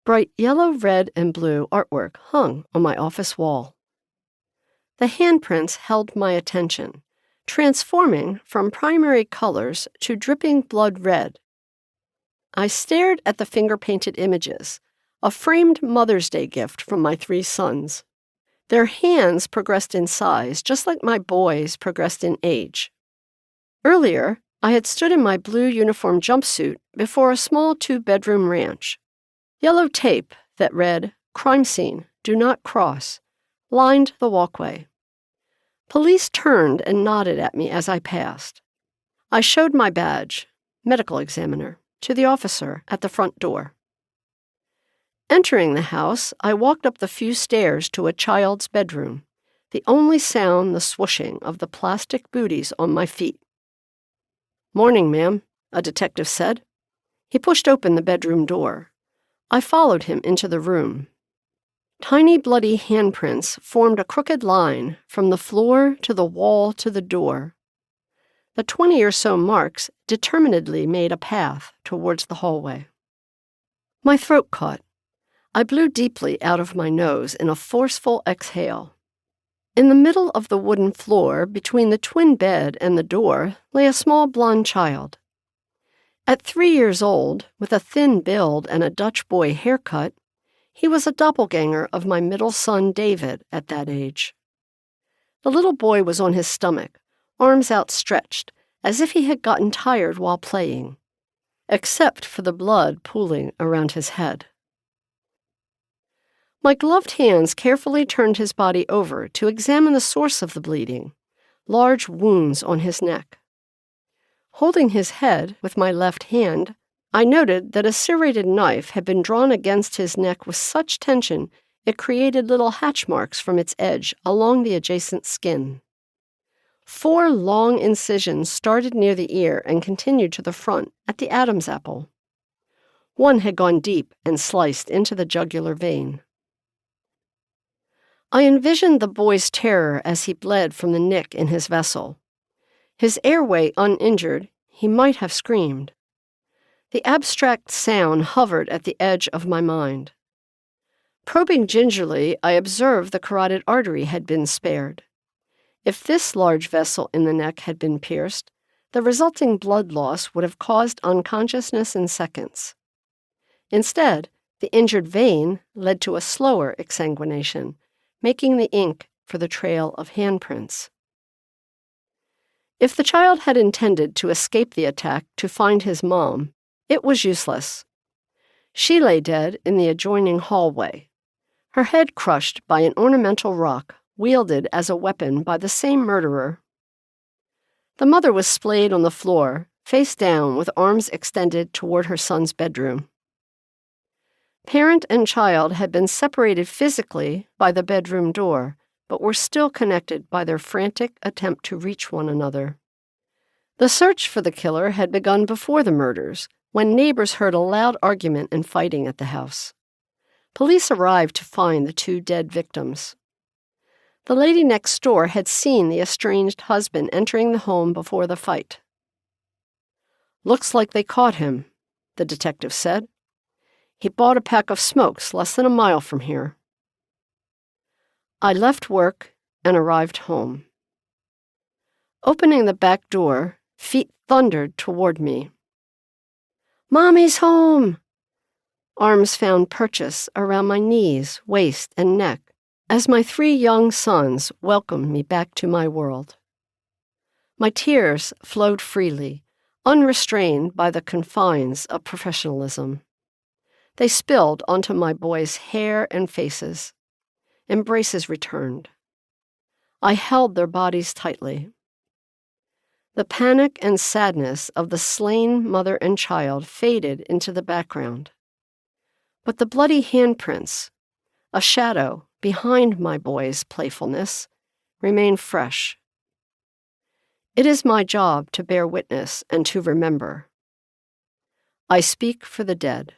Bright yellow, red, and blue artwork hung on my office wall. The handprints held my attention, transforming from primary colors to dripping blood red. I stared at the finger-painted images, a framed Mother's Day gift from my 3 sons. Their hands progressed in size, just like my boys progressed in age. Earlier, I had stood in my blue uniform jumpsuit before a small 2-bedroom ranch. Yellow tape that read, "Crime scene, do not cross," lined the walkway. Police turned and nodded at me as I passed. I showed my badge, medical examiner, to the officer at the front door. Entering the house, I walked up the few stairs to a child's bedroom, the only sound the swooshing of the plastic booties on my feet. "Morning, ma'am," a detective said. He pushed open the bedroom door. I followed him into the room. Tiny bloody handprints formed a crooked line from the floor to the wall to the door. The 20 or so marks determinedly made a path towards the hallway. My throat caught. I blew deeply out of my nose in a forceful exhale. In the middle of the wooden floor, between the twin bed and the door, lay a small blonde child. At 3 years old, with a thin build and a Dutch boy haircut, he was a doppelganger of my middle son David at that age. The little boy was on his stomach, arms outstretched, as if he had gotten tired while playing, except for the blood pooling around his head. My gloved hands carefully turned his body over to examine the source of the bleeding, large wounds on his neck. Holding his head with my left hand, I noted that a serrated knife had been drawn against his neck with such tension it created little hatch marks from its edge along the adjacent skin. 4 long incisions started near the ear and continued to the front, at the Adam's apple. One had gone deep and sliced into the jugular vein. I envisioned the boy's terror as he bled from the nick in his vessel. His airway uninjured, he might have screamed. The abstract sound hovered at the edge of my mind. Probing gingerly, I observed the carotid artery had been spared. If this large vessel in the neck had been pierced, the resulting blood loss would have caused unconsciousness in seconds. Instead, the injured vein led to a slower exsanguination, making the ink for the trail of handprints. If the child had intended to escape the attack to find his mom, it was useless. She lay dead in the adjoining hallway, her head crushed by an ornamental rock wielded as a weapon by the same murderer. The mother was splayed on the floor, face down with arms extended toward her son's bedroom. Parent and child had been separated physically by the bedroom door, but were still connected by their frantic attempt to reach one another. The search for the killer had begun before the murders, when neighbors heard a loud argument and fighting at the house. Police arrived to find the 2 dead victims. The lady next door had seen the estranged husband entering the home before the fight. "Looks like they caught him," the detective said. "He bought a pack of smokes less than a mile from here." I left work and arrived home. Opening the back door, feet thundered toward me. "Mommy's home!" Arms found purchase around my knees, waist, and neck as my 3 young sons welcomed me back to my world. My tears flowed freely, unrestrained by the confines of professionalism. They spilled onto my boys' hair and faces. Embraces returned. I held their bodies tightly. The panic and sadness of the slain mother and child faded into the background. But the bloody handprints, a shadow behind my boys' playfulness, remained fresh. It is my job to bear witness and to remember. I speak for the dead.